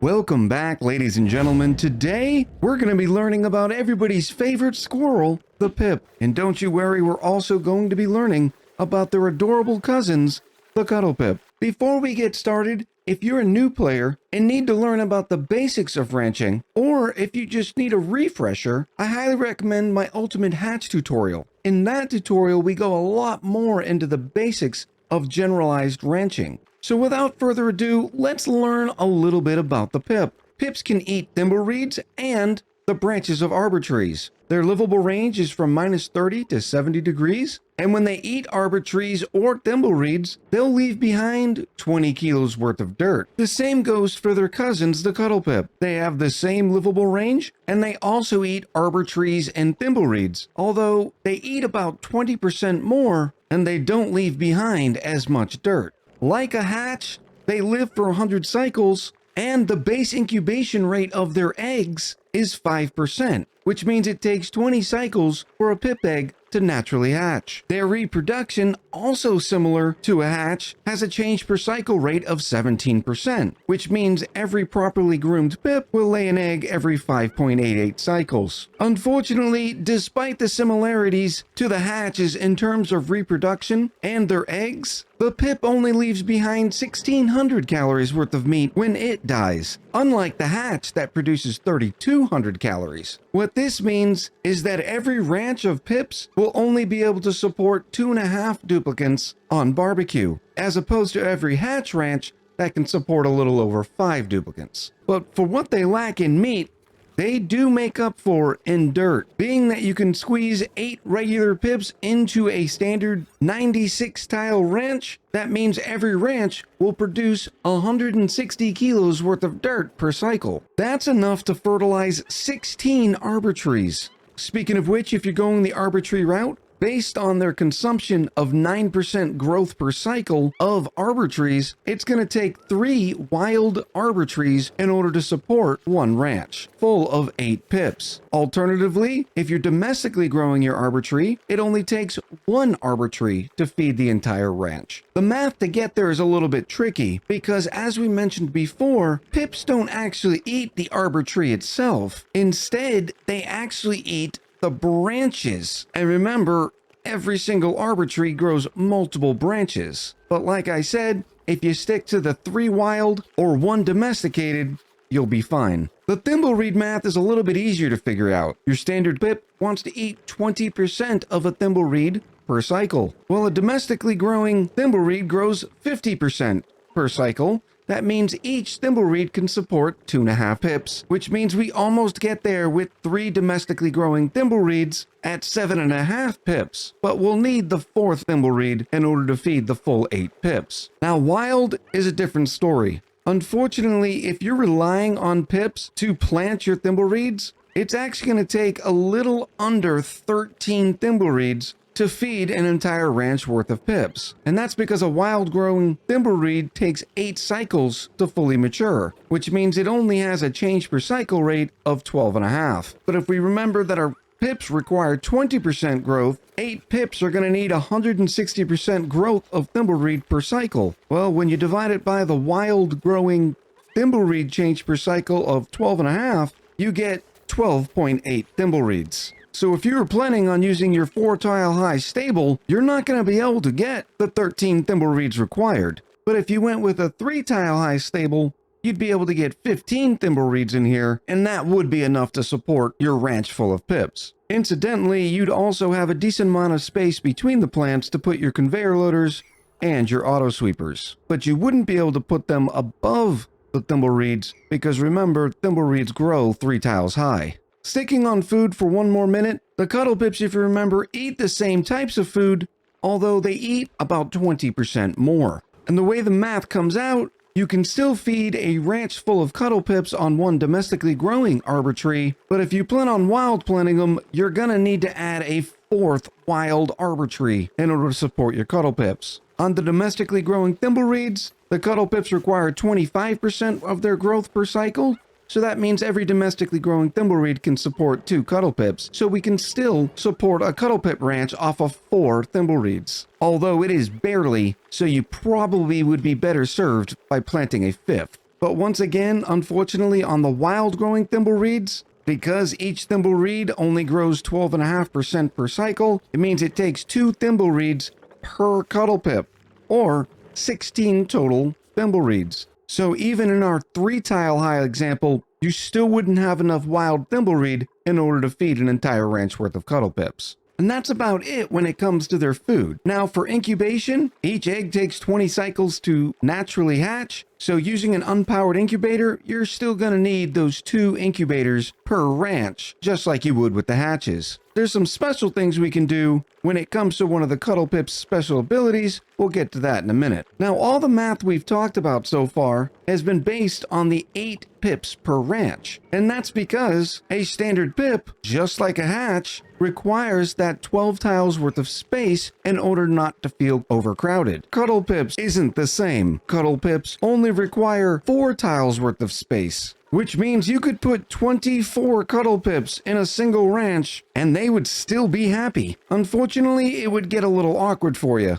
Welcome back, ladies and gentlemen. Today, we're going to be learning about everybody's favorite squirrel, the Pip. And don't you worry, we're also going to be learning about their adorable cousins, the Cuddle Pip. Before we get started, if you're a new player and need to learn about the basics of ranching, or if you just need a refresher, I highly recommend my Ultimate Hatch tutorial. In that tutorial, we go a lot more into the basics of generalized ranching. So without further ado, let's learn a little bit about the Pip. Pips can eat thimbleweeds and the branches of arbor trees. Their livable range is from -30 to 70 degrees, and when they eat arbor trees or thimbleweeds, they'll leave behind 20 kilos worth of dirt. The same goes for their cousins, the Cuddle Pip. They have the same livable range, and they also eat arbor trees and thimbleweeds, although they eat about 20% more, and they don't leave behind as much dirt. Like a hatch, they live for 100 cycles, and the base incubation rate of their eggs is 5%, which means it takes 20 cycles for a pip egg to naturally hatch. Their reproduction, also similar to a hatch, has a change per cycle rate of 17%, which means every properly groomed pip will lay an egg every 5.88 cycles. Unfortunately, despite the similarities to the hatches in terms of reproduction and their eggs, the pip only leaves behind 1,600 calories worth of meat when it dies, unlike the hatch that produces 3,200 calories. What this means is that every ranch of pips will only be able to support 2.5 duplicants on barbecue, as opposed to every hatch ranch that can support a little over 5 duplicants. But for what they lack in meat, they do make up for in dirt. Being that you can squeeze 8 regular pips into a standard 96 tile ranch, that means every ranch will produce 160 kilos worth of dirt per cycle. That's enough to fertilize 16 arbor trees. Speaking of which, if you're going the arbor tree route, based on their consumption of 9% growth per cycle of arbor trees, it's going to take 3 wild arbor trees in order to support 1 ranch, full of 8 pips. Alternatively, if you're domestically growing your arbor tree, it only takes 1 arbor tree to feed the entire ranch. The math to get there is a little bit tricky, because as we mentioned before, pips don't actually eat the arbor tree itself. Instead, they actually eat the branches. And remember, every single arbor tree grows multiple branches. But like I said, if you stick to the 3 wild or 1 domesticated, you'll be fine. The thimbleweed math is a little bit easier to figure out. Your standard pip wants to eat 20% of a thimbleweed per cycle, while a domestically growing thimbleweed grows 50% per cycle. That means each thimbleweed can support 2.5 pips, which means we almost get there with 3 domestically growing thimbleweeds at 7.5 pips, but we'll need the 4th thimbleweed in order to feed the full 8 pips. Now, wild is a different story. Unfortunately, if you're relying on pips to plant your thimbleweeds, it's actually going to take a little under 13 thimbleweeds to feed an entire ranch worth of pips. And that's because a wild growing thimbleweed takes 8 cycles to fully mature, which means it only has a change per cycle rate of 12.5. But if we remember that our pips require 20% growth, 8 pips are going to need 160% growth of thimbleweed per cycle. Well, when you divide it by the wild growing thimbleweed change per cycle of 12.5, you get 12.8 thimbleweeds. So if you were planning on using your 4 tile high stable, you're not going to be able to get the 13 thimbleweeds required. But if you went with a 3 tile high stable, you'd be able to get 15 thimbleweeds in here, and that would be enough to support your ranch full of pips. Incidentally, you'd also have a decent amount of space between the plants to put your conveyor loaders and your auto sweepers. But you wouldn't be able to put them above the thimbleweeds, because remember, thimbleweeds grow 3 tiles high. Sticking on food for 1 more minute, the Cuddle Pips, if you remember, eat the same types of food, although they eat about 20% more. And the way the math comes out, you can still feed a ranch full of Cuddle Pips on 1 domestically growing arbor tree, but if you plan on wild planting them, you're gonna need to add a 4th wild arbor tree in order to support your Cuddle Pips. On the domestically growing thimbleweeds, the Cuddle Pips require 25% of their growth per cycle, so that means every domestically growing thimbleweed can support 2 Cuddle Pips, so we can still support a Cuddle Pip ranch off of 4 thimbleweeds. Although it is barely, so you probably would be better served by planting a 5th. But once again, unfortunately, on the wild growing thimbleweeds, because each thimbleweed only grows 12.5% per cycle, it means it takes 2 thimbleweeds per cuddle pip, or 16 total thimbleweeds. So even in our 3-tile high example, you still wouldn't have enough wild thimbleweed in order to feed an entire ranch worth of cuddle pips. And that's about it when it comes to their food. Now for incubation, each egg takes 20 cycles to naturally hatch. So using an unpowered incubator, you're still gonna need those 2 incubators per ranch, just like you would with the hatches. There's some special things we can do when it comes to one of the Cuddle Pip's special abilities. We'll get to that in a minute. Now, all the math we've talked about so far has been based on the 8 pips per ranch. And that's because a standard pip, just like a hatch, requires that 12 tiles worth of space in order not to feel overcrowded. Cuddle Pips isn't the same. Cuddle Pips only require 4 tiles worth of space, which means you could put 24 Cuddle Pips in a single ranch and they would still be happy. Unfortunately, it would get a little awkward for you,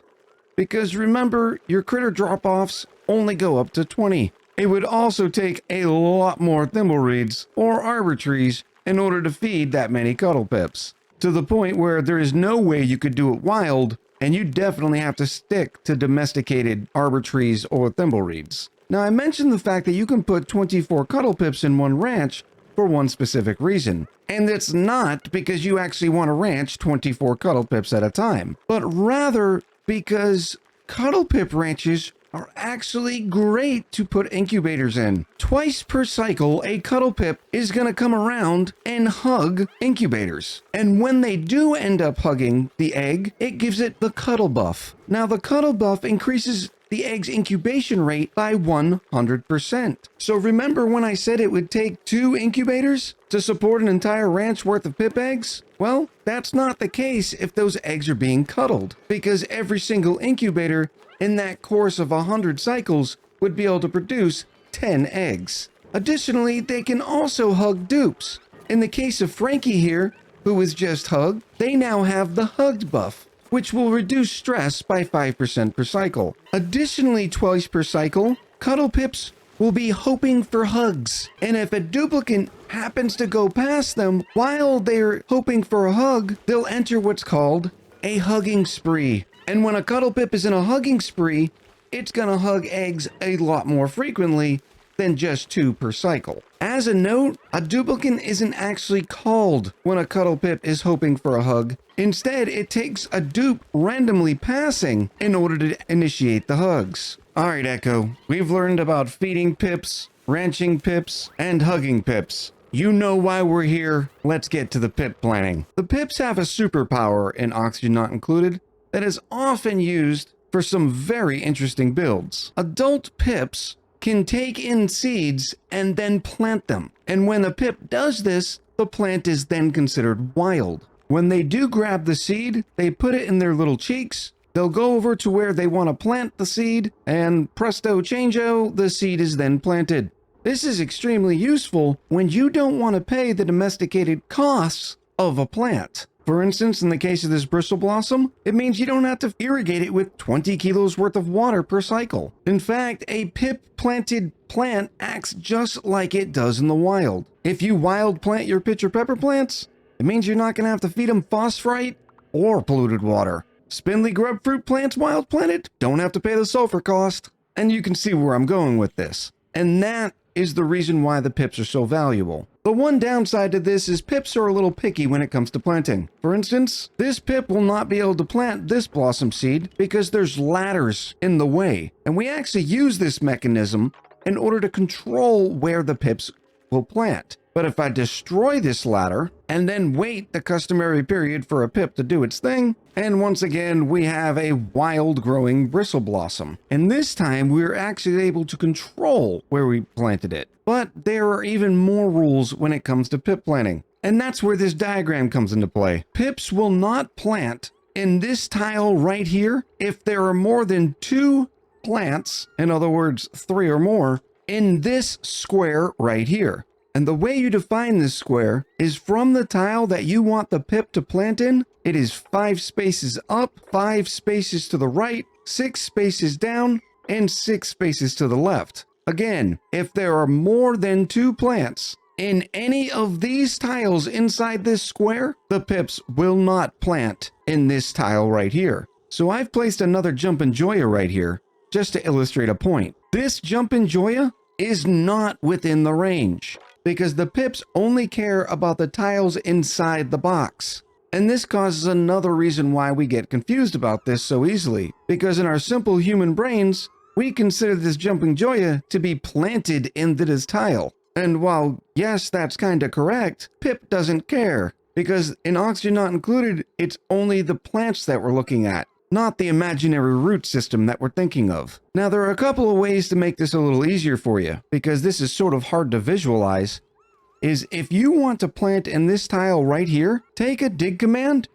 because remember, your critter drop-offs only go up to 20. It would also take a lot more thimbleweeds or arbor trees in order to feed that many Cuddle Pips, to the point where there is no way you could do it wild, and you definitely have to stick to domesticated arbor trees or thimbleweeds. Now, I mentioned the fact that you can put 24 Cuddle Pips in one ranch for one specific reason. And it's not because you actually want to ranch 24 Cuddle Pips at a time, but rather because Cuddle Pip ranches are actually great to put incubators in. Twice per cycle, a Cuddle Pip is going to come around and hug incubators. And when they do end up hugging the egg, it gives it the cuddle buff. Now, the cuddle buff increases the egg's incubation rate by 100%. So remember when I said it would take 2 incubators to support an entire ranch worth of pip eggs? Well, that's not the case if those eggs are being cuddled, because every single incubator in that course of 100 cycles would be able to produce 10 eggs. Additionally, they can also hug dupes. In the case of Frankie here, who was just hugged, they now have the hugged buff, which will reduce stress by 5% per cycle. Additionally, twice per cycle, Cuddle Pips will be hoping for hugs. And if a duplicate happens to go past them while they're hoping for a hug, they'll enter what's called a hugging spree. And when a Cuddle Pip is in a hugging spree, it's gonna hug eggs a lot more frequently than just 2 per cycle. As a note, a duplicate isn't actually called when a Cuddle Pip is hoping for a hug. Instead, it takes a dupe randomly passing in order to initiate the hugs. Alright, Echo, we've learned about feeding pips, ranching pips, and hugging pips. You know why we're here. Let's get to the pip planning. The pips have a superpower, in Oxygen Not Included, that is often used for some very interesting builds. Adult pips can take in seeds and then plant them. And when a pip does this, the plant is then considered wild. When they do grab the seed, they put it in their little cheeks. They'll go over to where they want to plant the seed, and presto changeo, the seed is then planted. This is extremely useful when you don't want to pay the domesticated costs of a plant. For instance, in the case of this bristle blossom, it means you don't have to irrigate it with 20 kilos worth of water per cycle. In fact, a pip-planted plant acts just like it does in the wild. If you wild plant your pitcher pepper plants, it means you're not going to have to feed them phosphorite or polluted water. Spindly grub fruit plants wild planted don't have to pay the sulfur cost. And you can see where I'm going with this. And that is the reason why the pips are so valuable. The one downside to this is pips are a little picky when it comes to planting. For instance, this pip will not be able to plant this blossom seed because there's ladders in the way. And we actually use this mechanism in order to control where the pips will plant. But if I destroy this ladder and then wait the customary period for a pip to do its thing, and once again we have a wild growing bristle blossom. And this time we're actually able to control where we planted it. But there are even more rules when it comes to pip planting. And that's where this diagram comes into play. Pips will not plant in this tile right here if there are more than 2 plants, in other words 3 or more, in this square right here. And the way you define this square is from the tile that you want the pip to plant in. It is 5 spaces up, 5 spaces to the right, 6 spaces down, and 6 spaces to the left. Again, if there are more than 2 plants in any of these tiles inside this square, the pips will not plant in this tile right here. So I've placed another Jumpin' Joya right here just to illustrate a point. This Jumpin' Joya is not within the range because the pips only care about the tiles inside the box. And this causes another reason why we get confused about this so easily, because in our simple human brains, we consider this Jumping Joya to be planted into this tile. And while, yes, that's kinda correct, Pip doesn't care, because in Oxygen Not Included, it's only the plants that we're looking at, not the imaginary root system that we're thinking of. Now, there are a couple of ways to make this a little easier for you, because this is sort of hard to visualize, is if you want to plant in this tile right here, take a dig command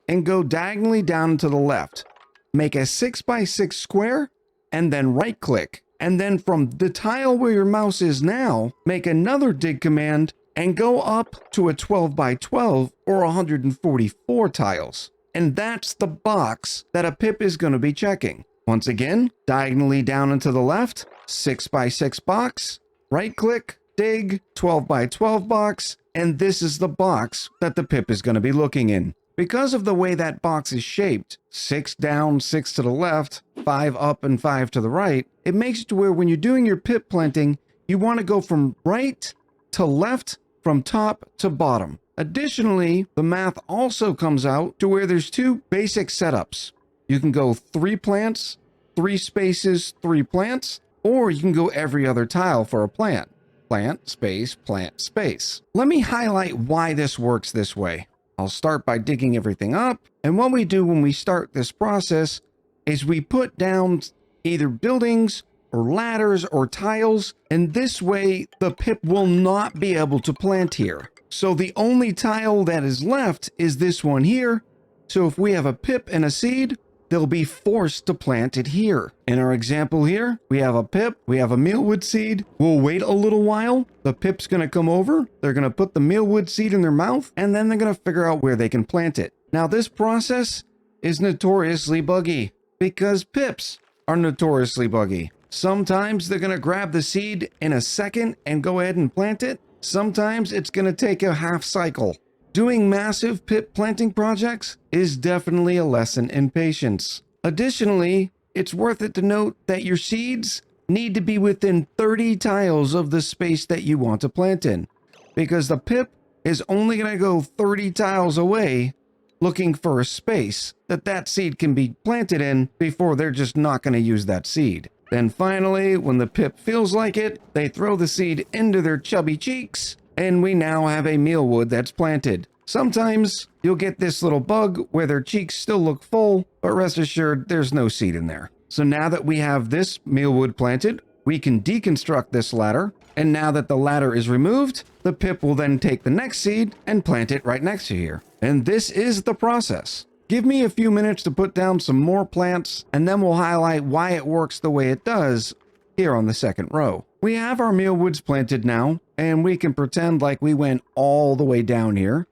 and go diagonally down to the left. Make a 6x6 square, and then right click. And then from the tile where your mouse is now, make another dig command and go up to a 12x12 or 144 tiles. And that's the box that a pip is going to be checking. Once again, diagonally down and to the left, 6x6 box, right click, dig, 12x12 box, and this is the box that the pip is going to be looking in. Because of the way that box is shaped, 6 down, 6 to the left, 5 up and 5 to the right, it makes it to where when you're doing your pip planting, you want to go from right to left, from top to bottom. Additionally, the math also comes out to where there's 2 basic setups. You can go 3 plants, 3 spaces, 3 plants, or you can go every other tile for a plant. Plant, space, plant, space. Let me highlight why this works this way. I'll start by digging everything up, and what we do when we start this process is we put down either buildings or ladders or tiles, and this way the pip will not be able to plant here. So the only tile that is left is this one here. So if we have a pip and a seed, they'll be forced to plant it here. In our example here, we have a pip, we have a mealwood seed. We'll wait a little while. The pip's gonna come over, they're gonna put the mealwood seed in their mouth, and then they're gonna figure out where they can plant it. Now this process is notoriously buggy because pips are notoriously buggy. Sometimes they're gonna grab the seed in a second and go ahead and plant it. Sometimes it's gonna take a half cycle. Doing massive pip planting projects is definitely a lesson in patience. Additionally, it's worth it to note that your seeds need to be within 30 tiles of the space that you want to plant in, because the pip is only going to go 30 tiles away looking for a space that seed can be planted in before they're just not going to use that seed. Then finally, when the pip feels like it, they throw the seed into their chubby cheeks, and we now have a mealwood that's planted. Sometimes you'll get this little bug where their cheeks still look full, but rest assured there's no seed in there. So now that we have this mealwood planted, we can deconstruct this ladder, and now that the ladder is removed, the pip will then take the next seed and plant it right next to here. And this is the process. Give me a few minutes to put down some more plants, and then we'll highlight why it works the way it does here on the second row. We have our mealwoods planted now, and we can pretend like we went all the way down here.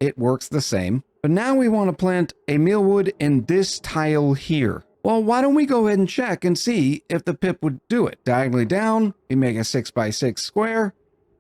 It works the same. But now we want to plant a mealwood in this tile here. Well, why don't we go ahead and check and see if the pip would do it. Diagonally down, we make a 6x6 square.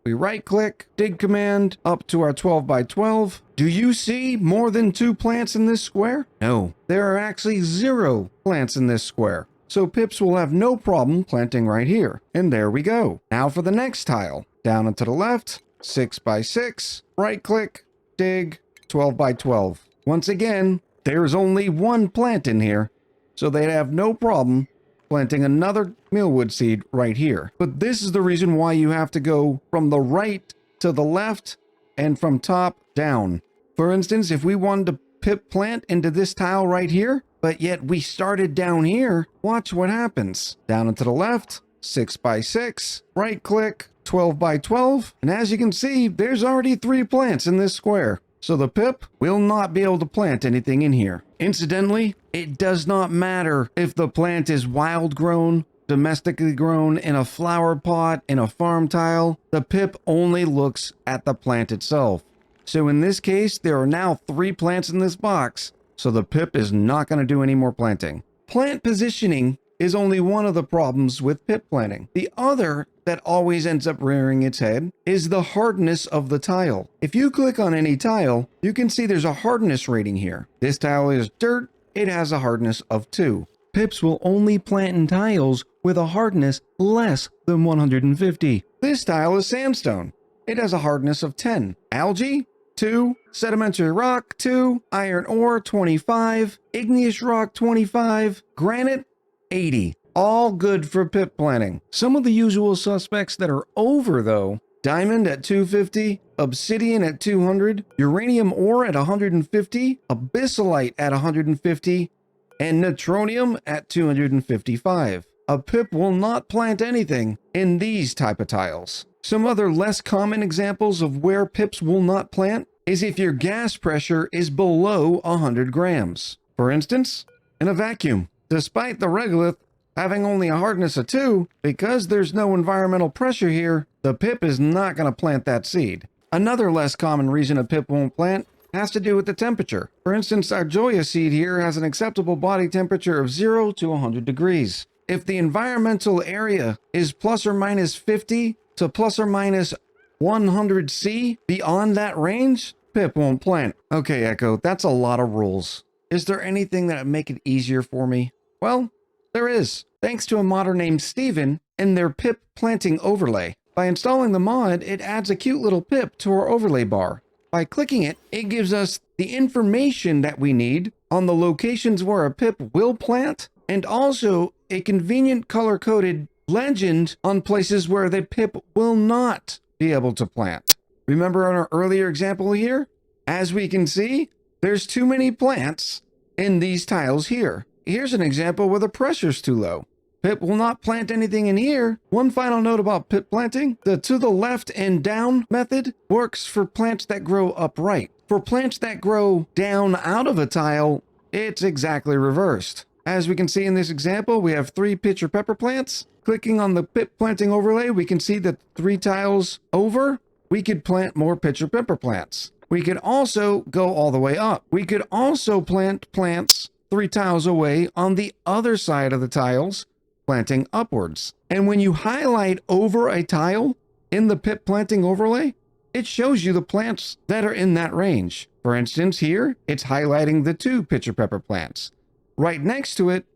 We right click, dig command, up to our 12x12. Do you see more than 2 plants in this square? No, there are actually 0 plants in this square. So pips will have no problem planting right here. And there we go. Now for the next tile. Down and to the left, 6x6, right click, dig, 12x12. Once again, there's only 1 plant in here, so they'd have no problem planting another mealwood seed right here. But this is the reason why you have to go from the right to the left and from top down. For instance, if we wanted to pip plant into this tile right here, but yet we started down here, watch what happens. Down and to the left, 6x6, right click, 12x12, and as you can see, there's already 3 plants in this square. So the pip will not be able to plant anything in here. Incidentally, it does not matter if the plant is wild grown, domestically grown, in a flower pot, in a farm tile. The pip only looks at the plant itself. So in this case, there are now 3 plants in this box, so the pip is not going to do any more planting. Plant positioning is only one of the problems with pip planting. The other that always ends up rearing its head is the hardness of the tile. If you click on any tile, you can see there's a hardness rating here. This tile is dirt, it has a hardness of 2. Pips will only plant in tiles with a hardness less than 150. This tile is sandstone. It has a hardness of 10. Algae, 2. Sedimentary rock, 2. Iron ore, 25. Igneous rock, 25. Granite, 80. All good for pip planting. Some of the usual suspects that are over though: diamond at 250, obsidian at 200, uranium ore at 150, abyssalite at 150, and neutronium at 255. A pip will not plant anything in these type of tiles. Some other less common examples of where pips will not plant is if your gas pressure is below 100 grams. For instance, in a vacuum. Despite the regolith having only a hardness of 2, because there's no environmental pressure here, the pip is not going to plant that seed. Another less common reason a pip won't plant has to do with the temperature. For instance, our Joya seed here has an acceptable body temperature of 0 to 100 degrees. If the environmental area is plus or minus 50 to plus or minus 100 C, beyond that range, pip won't plant. Okay, Echo, that's a lot of rules. Is there anything that would make it easier for me? Well, there is, thanks to a modder named Steven and their pip planting overlay. By installing the mod, it adds a cute little pip to our overlay bar. By clicking it, it gives us the information that we need on the locations where a pip will plant, and also a convenient color-coded legend on places where the pip will not be able to plant. Remember on our earlier example here? As we can see, there's too many plants in these tiles here. Here's an example where the pressure's too low. Pip will not plant anything in here. One final note about pip planting: the to the left and down method works for plants that grow upright. For plants that grow down out of a tile, it's exactly reversed. As we can see in this example, we have 3 pitcher pepper plants. Clicking on the pip planting overlay, we can see that 3 tiles over, we could plant more pitcher pepper plants. We could also go all the way up. We could also plant plants 3 tiles away on the other side of the tiles, planting upwards. And when you highlight over a tile in the pip planting overlay, it shows you the plants that are in that range. For instance, here, it's highlighting the 2 pitcher pepper plants. Right next to it,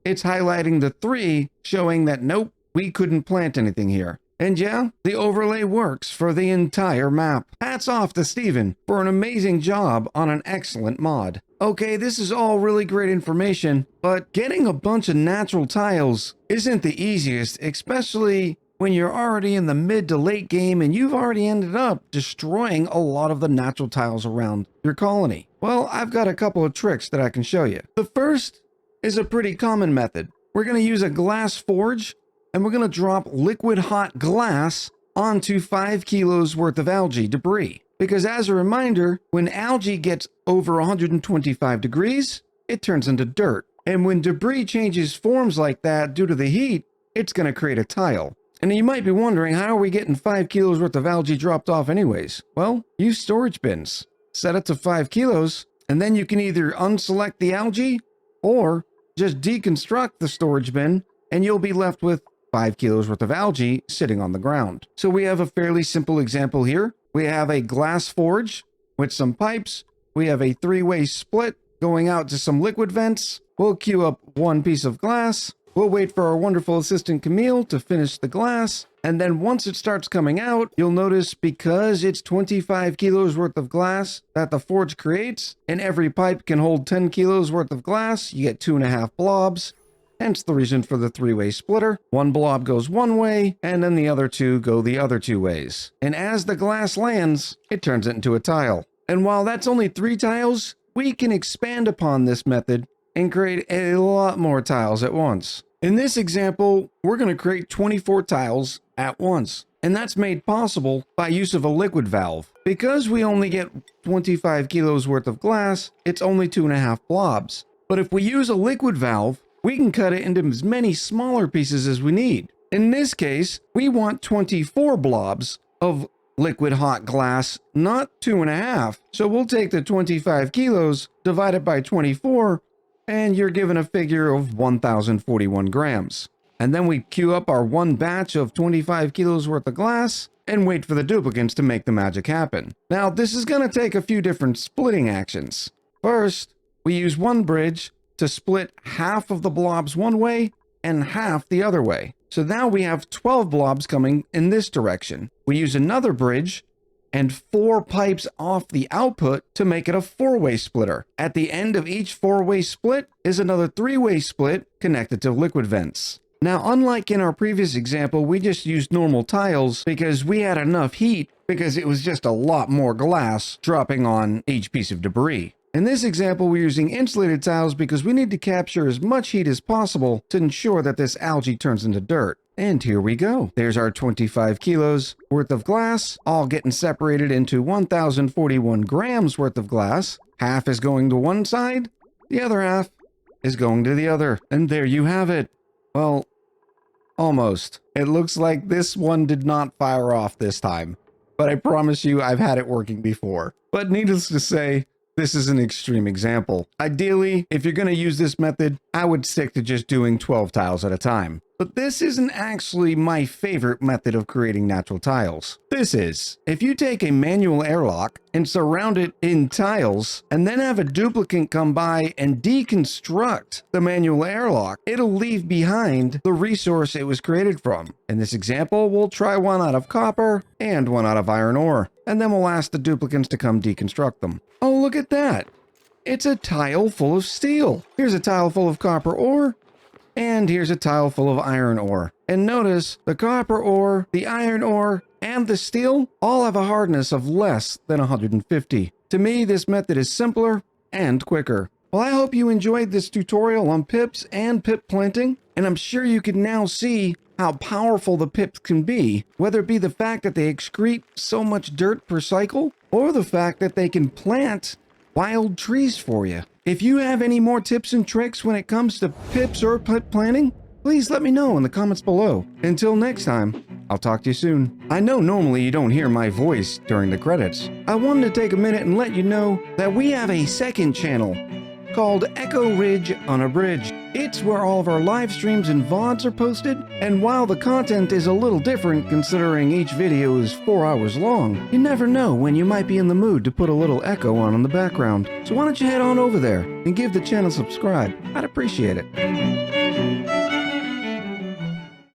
it's highlighting the 3, showing that nope, we couldn't plant anything here. And yeah, the overlay works for the entire map. Hats off to Steven for an amazing job on an excellent mod. Okay, this is all really great information, but getting a bunch of natural tiles isn't the easiest, especially when you're already in the mid to late game and you've already ended up destroying a lot of the natural tiles around your colony. Well, I've got a couple of tricks that I can show you. The first is a pretty common method. We're going to use a glass forge, and we're going to drop liquid hot glass onto 5 kilos worth of algae debris. Because as a reminder, when algae gets over 125 degrees, it turns into dirt. And when debris changes forms like that due to the heat, it's going to create a tile. And you might be wondering, how are we getting 5 kilos worth of algae dropped off anyways? Well, use storage bins. Set it to 5 kilos, and then you can either unselect the algae or just deconstruct the storage bin, and you'll be left with 5 kilos worth of algae sitting on the ground. So we have a fairly simple example here. We have a glass forge with some pipes. We have a 3-way split going out to some liquid vents. We'll queue up 1 piece of glass. We'll wait for our wonderful assistant Camille to finish the glass. And then once it starts coming out, you'll notice because it's 25 kilos worth of glass that the forge creates, and every pipe can hold 10 kilos worth of glass, you get 2.5 blobs. Hence the reason for the 3-way splitter. 1 blob goes one way, and then the other 2 go the other 2 ways. And as the glass lands, it turns it into a tile. And while that's only 3 tiles, we can expand upon this method and create a lot more tiles at once. In this example, we're going to create 24 tiles at once. And that's made possible by use of a liquid valve. Because we only get 25 kilos worth of glass, it's only 2.5 blobs. But if we use a liquid valve, we can cut it into as many smaller pieces as we need. In this case, we want 24 blobs of liquid hot glass, not 2.5. So we'll take the 25 kilos, divide it by 24, and you're given a figure of 1,041 grams. And then we queue up our one batch of 25 kilos worth of glass and wait for the duplicants to make the magic happen. Now, this is going to take a few different splitting actions. First, we use one bridge to split half of the blobs one way and half the other way. So now we have 12 blobs coming in this direction. We use another bridge and 4 pipes off the output to make it a 4-way splitter. At the end of each 4-way split is another 3-way split connected to liquid vents. Now, unlike in our previous example, we just used normal tiles because we had enough heat because it was just a lot more glass dropping on each piece of debris. In this example, we're using insulated tiles because we need to capture as much heat as possible to ensure that this algae turns into dirt. And here we go. There's our 25 kilos worth of glass, all getting separated into 1,041 grams worth of glass. Half is going to one side, the other half is going to the other. And there you have it. Well, almost. It looks like this one did not fire off this time, but I promise you I've had it working before. But needless to say, this is an extreme example. Ideally, if you're going to use this method, I would stick to just doing 12 tiles at a time. But this isn't actually my favorite method of creating natural tiles. This is. If you take a manual airlock and surround it in tiles, and then have a duplicant come by and deconstruct the manual airlock, it'll leave behind the resource it was created from. In this example, we'll try one out of copper and one out of iron ore, and then we'll ask the duplicants to come deconstruct them. Oh, look at that. It's a tile full of steel. Here's a tile full of copper ore, and here's a tile full of iron ore. And notice the copper ore, the iron ore, and the steel all have a hardness of less than 150. To me, this method is simpler and quicker. Well, I hope you enjoyed this tutorial on pips and pip planting, and I'm sure you can now see how powerful the pips can be, whether it be the fact that they excrete so much dirt per cycle, or the fact that they can plant wild trees for you. If you have any more tips and tricks when it comes to pips or pip planting, please let me know in the comments below. Until next time, I'll talk to you soon. I know normally you don't hear my voice during the credits. I wanted to take a minute and let you know that we have a second channel called Echo Ridge Unabridged. It's where all of our live streams and VODs are posted, and while the content is a little different considering each video is 4 hours long, you never know when you might be in the mood to put a little echo on in the background. So why don't you head on over there and give the channel a subscribe? I'd appreciate it.